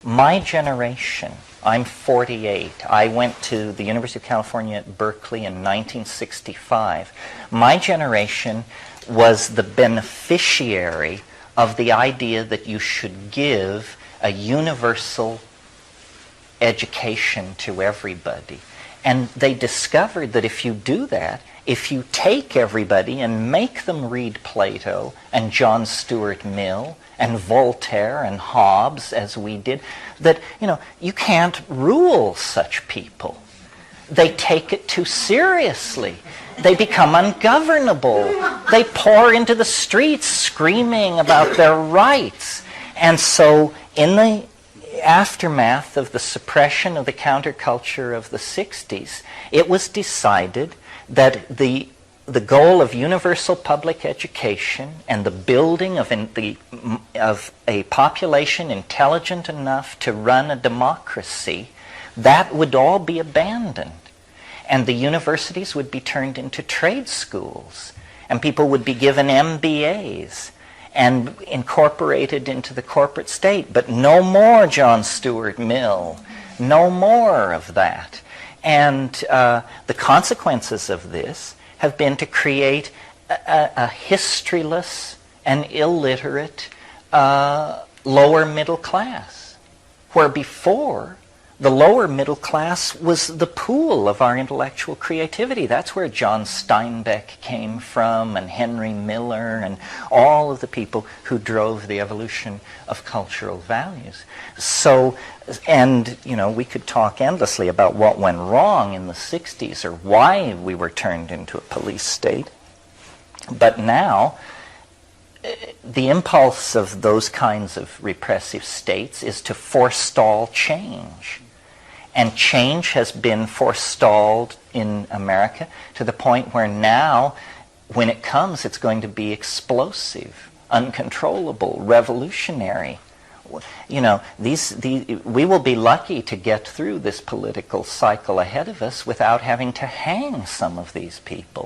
My generation, I'm 48. I went to the University of California at Berkeley in 1965. My generation was the beneficiary of the idea that you should give a universal education to everybody. And they discovered that if you do that, if you take everybody and make them read Plato and John Stuart Mill and Voltaire and Hobbes, as we did, that, you can't rule such people. They take it too seriously. They become ungovernable. They pour into the streets screaming about their rights. And so in the aftermath of the suppression of the counterculture of the 60s, it was decided that the goal of universal public education and the building of a population intelligent enough to run a democracy, that would all be abandoned. And the universities would be turned into trade schools, and people would be given MBAs and incorporated into the corporate state. But no more John Stuart Mill, no more of that. And the consequences of this have been to create a historyless and illiterate lower middle class, where before the lower middle class was the pool of our intellectual creativity. That's where John Steinbeck came from, and Henry Miller, and all of the people who drove the evolution of cultural values. So, and we could talk endlessly about what went wrong in the 60s or why we were turned into a police state. But now, the impulse of those kinds of repressive states is to forestall change. And change has been forestalled in America to the point where now, when it comes, it's going to be explosive, uncontrollable, revolutionary. We will be lucky to get through this political cycle ahead of us without having to hang some of these people.